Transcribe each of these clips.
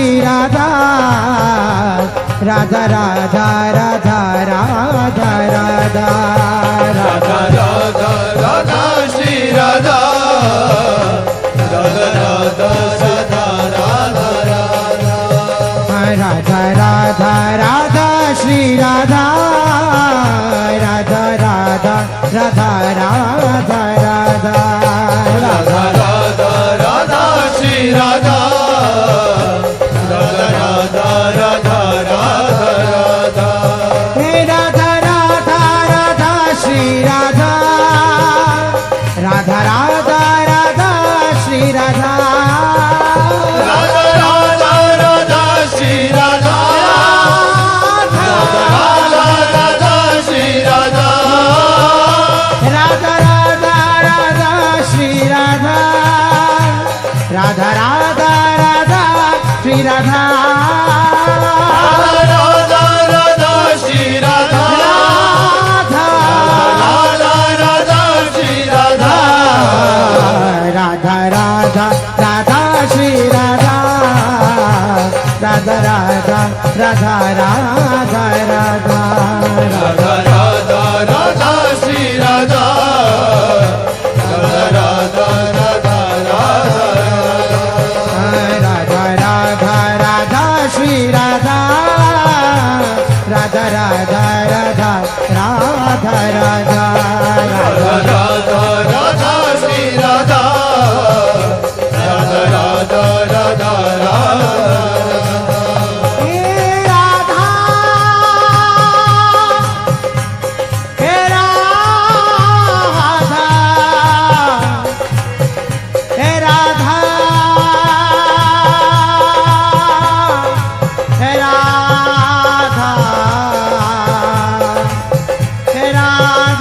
श्री राधा राधा राधा राधा राधा राधा राधा राधा राधा श्री राधा राधा राधा राधा राधा राधा राधा राधा श्री राधा राधा राधा राधा राधा राधा राधा राधा राधा श्री राधा राधा राधा राधा राधा राधा हे राधा राधा राधा श्री राधा राधा राधा राधा श्री राधा राधा राधा राधा श्री राधा राधा राधा राधा श्री राधा राधा राधा राधा श्री राधा राधा राधा राधा श्री राधा राधा राधा श्री राधा राधा राधा राधा श्री राधा राधा राधा राधा श्री राधा राधा राधा राधा राधा राधा राधा राधा राधा श्री राधा राधा राधा राधा राधा राधा राधा राधा श्री राधा राधा राधा राधा राधा राधा राधा राधा राधा श्री राधा राधा राधा राधा राधा हे राधा हे राधा हे राधा हे राधा हे राधा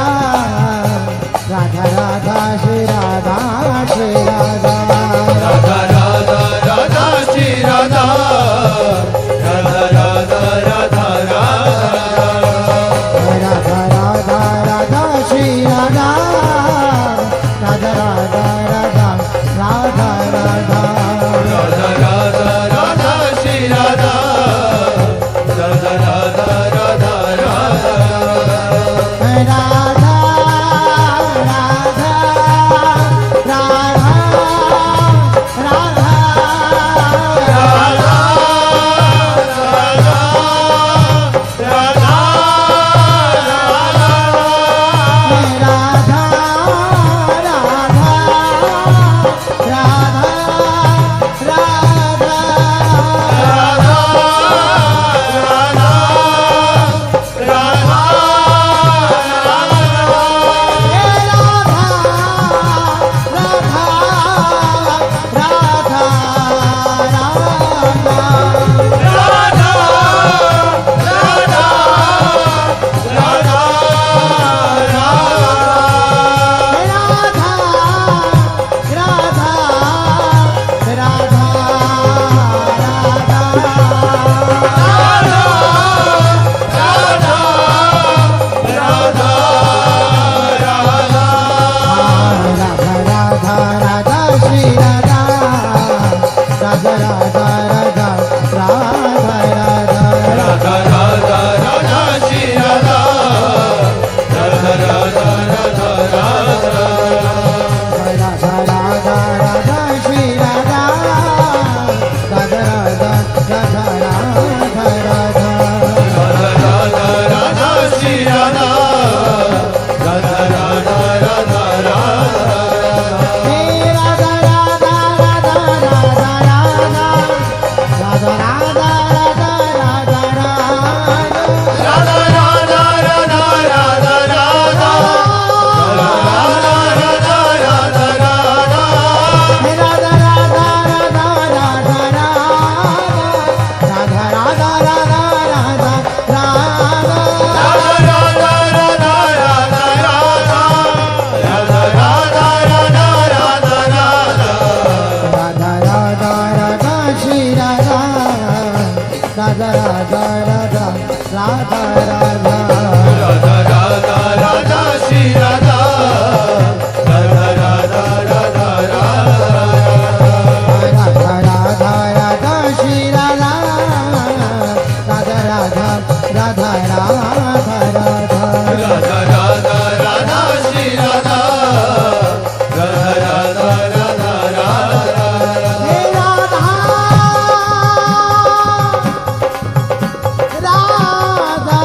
राधा राधा राधा राधा राधा राधा श्री राधा राधा राधा राधा राधा राधा राधा श्री राधा राधा राधा राधा राधा राधा राधा राधा राधा श्री राधा राधा राधा राधा राधा हे राधा राधा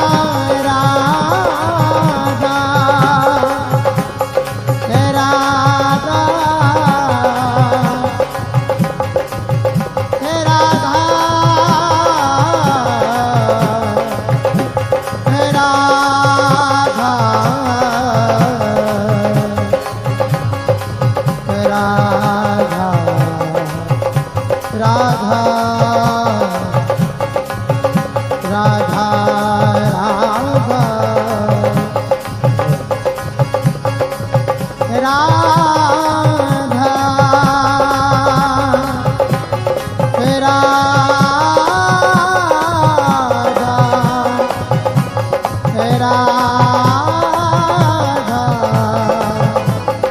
राधा हे राधा हे राधा हे राधा हे राधा राधा राधा राधा राधा हे राधा हे राधा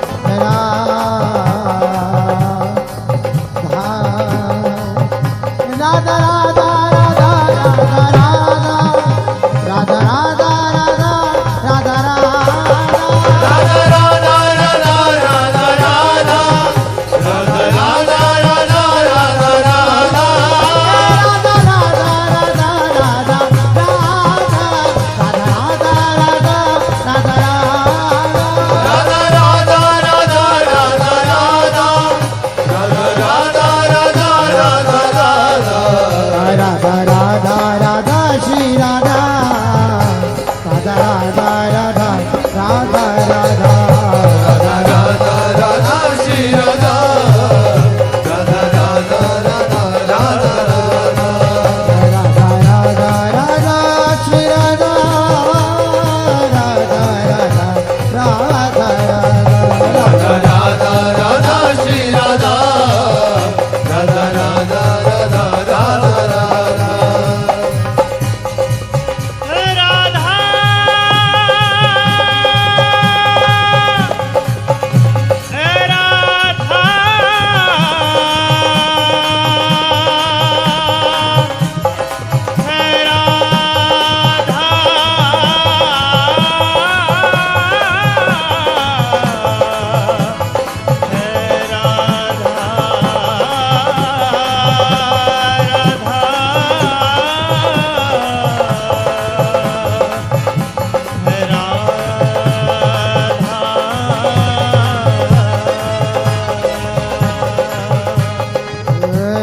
हे राधा राधा राधा राधा राधा राधा राधा राधा राधा राधा श्री राधा राधा राधा राधा राधा राधा राधा राधा राधा श्री राधा राधा राधा राधा राधा राधा राधा राधा श्री राधा राधा राधा राधा राधा राधा राधा श्री राधा राधा राधा राधा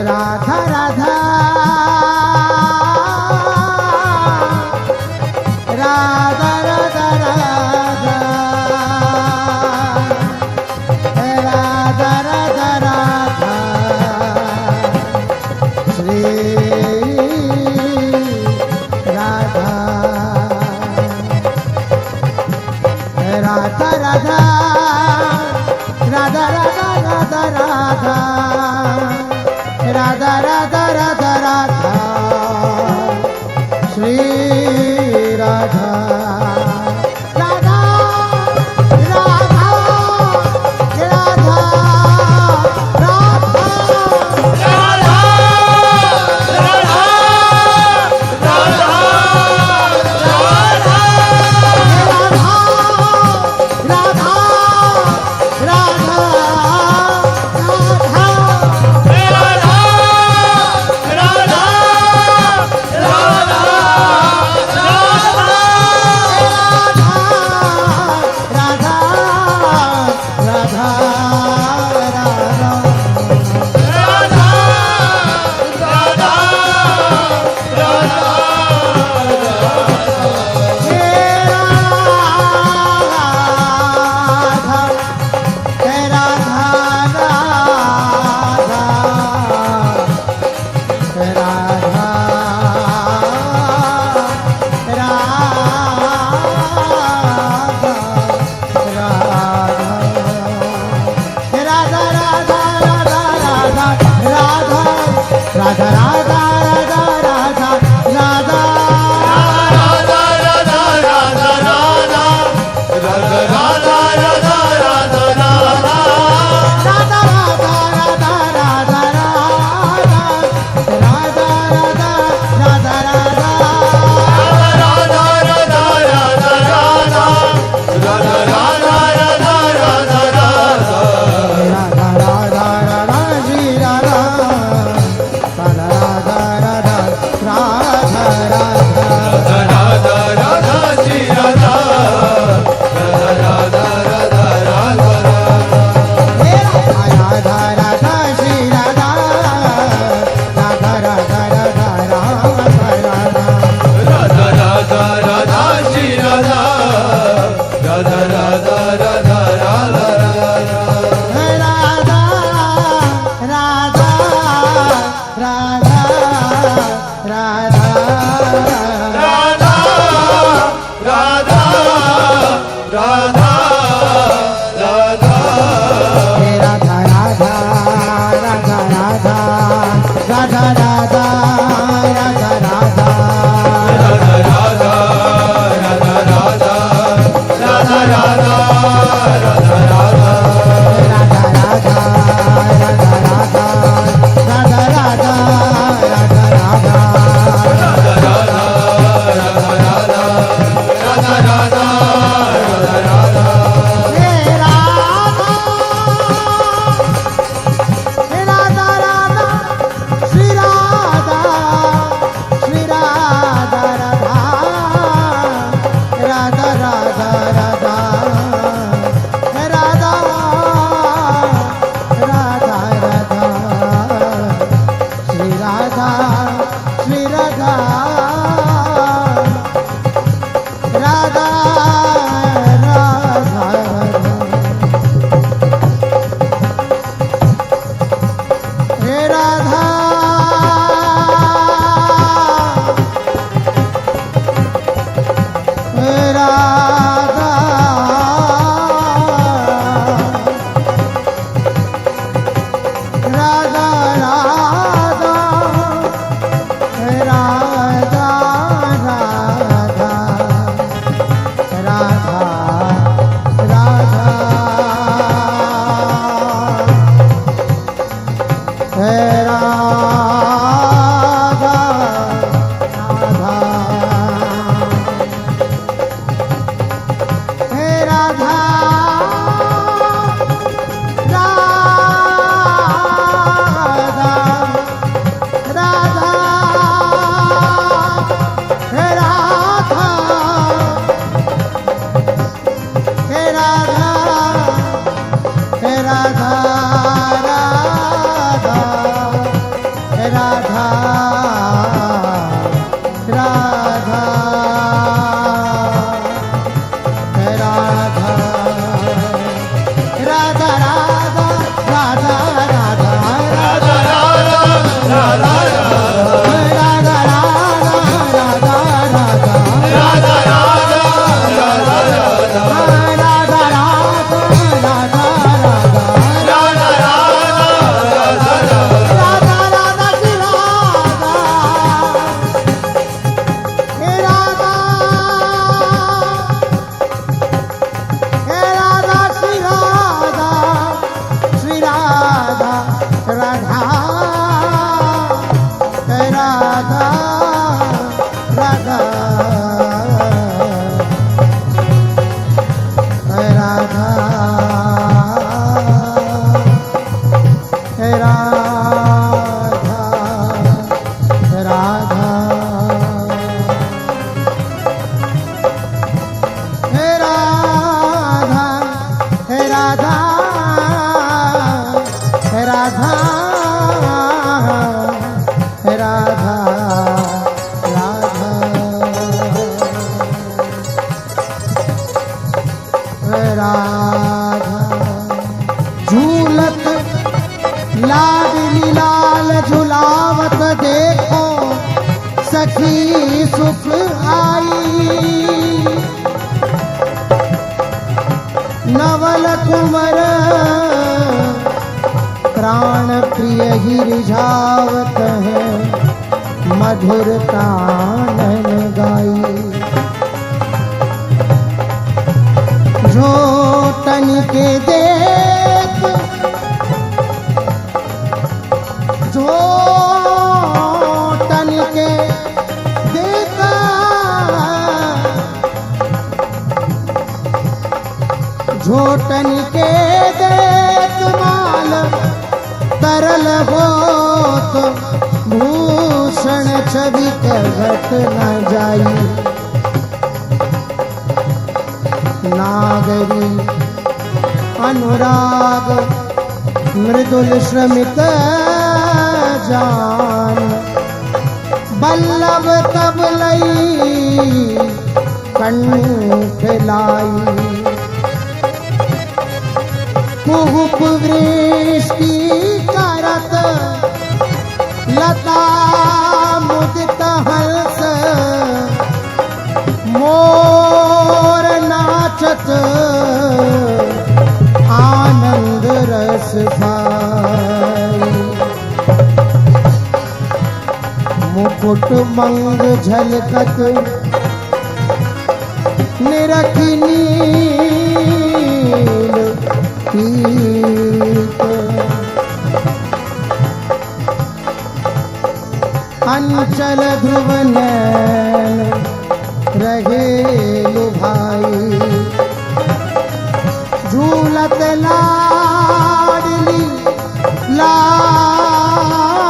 राधा राधा राधा राधा राधा राधा राधा राधा राधा श्री राधा राधा राधा राधा राधा राधा राधा राधा राधा राधा राधा श्री राधा राधा राधा राधा राधा झोटन के देत माल तरल होत भूषण छवि के घट न जाई नागरी अनुराग मृदुल श्रमित जान बल्लभ तब लई कंठ लाई कुहुप वृष्टि करत लता मुदित हंस मोर नाचत आनंद रस भाई मुकुट मंग झलकत निरखी नील पीत अंचल ध्रुव नैन रहे लुभाई झूलत लाडली लाल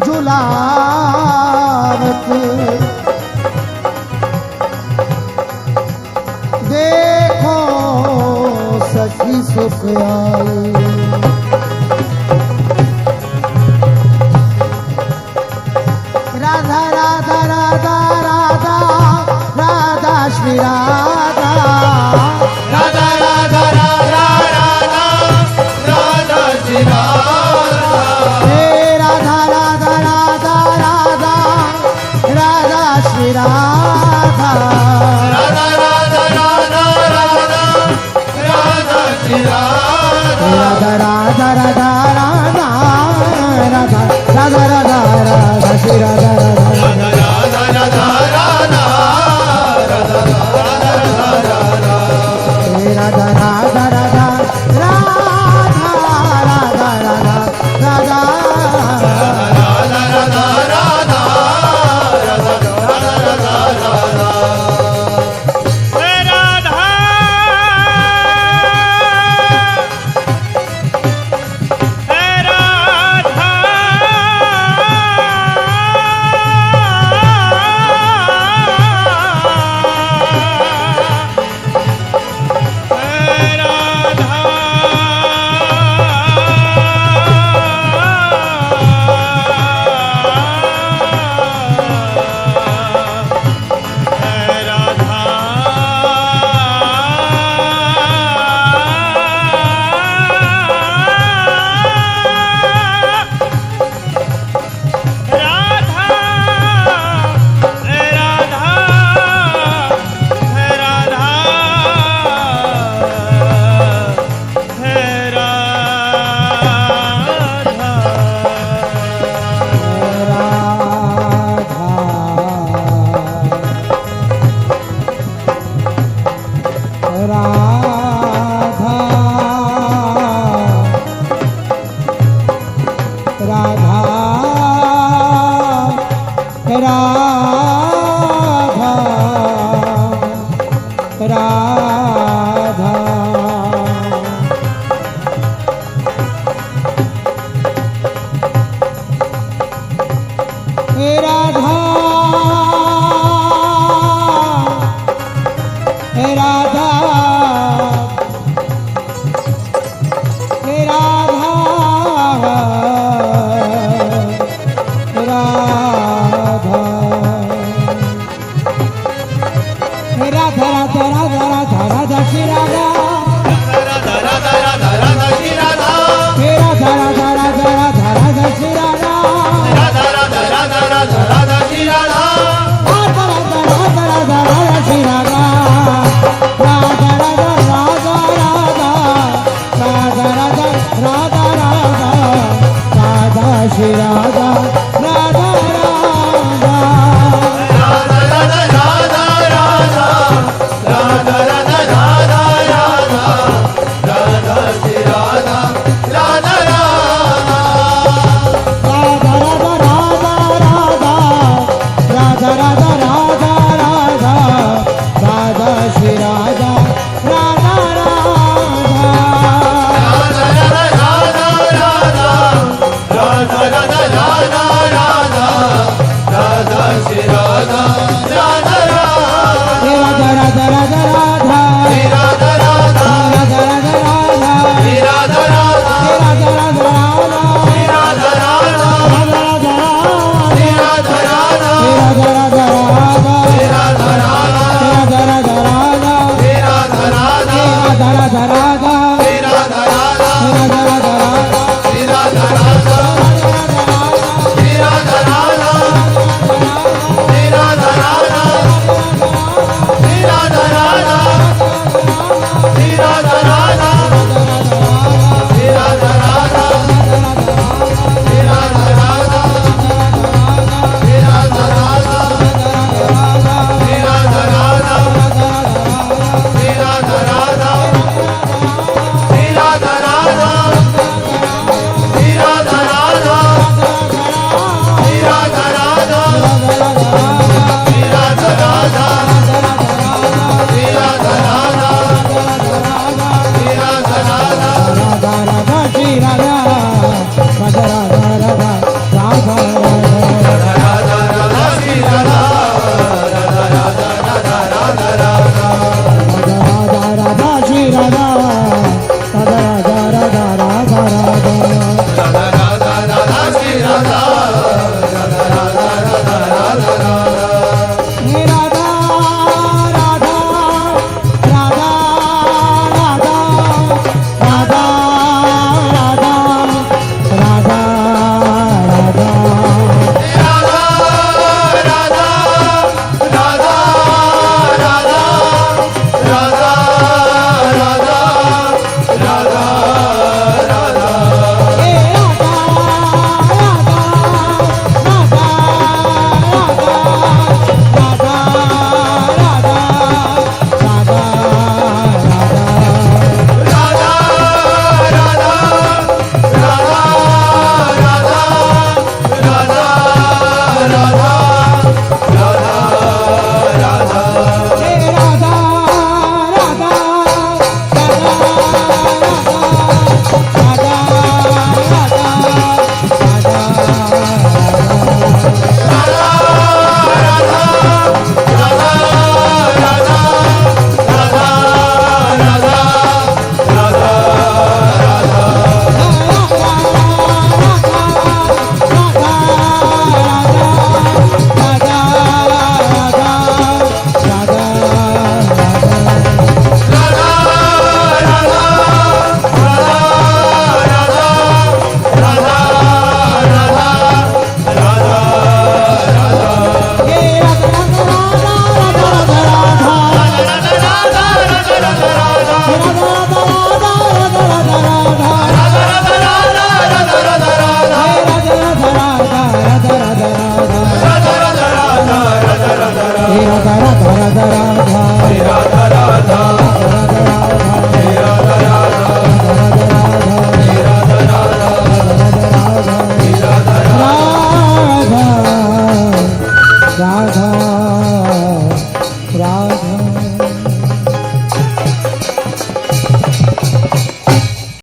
झुलावत देखो सखी सुख आई राधा राधा राधा राधा राधा श्री राधा राधा राधा राधा राधा राधा श्री राधा हे राधा राधा राधा राधा राधा श्री राधा राधा राधा राधा राधा राधा श्री राधा राधा राधा राधा राधा राधा राधा राधा राधा श्री राधा राधा राधा राधा राधा हे राधा राधा राधा राधा राधा राधा राधा राधा राधा राधा राधा राधा श्री राधा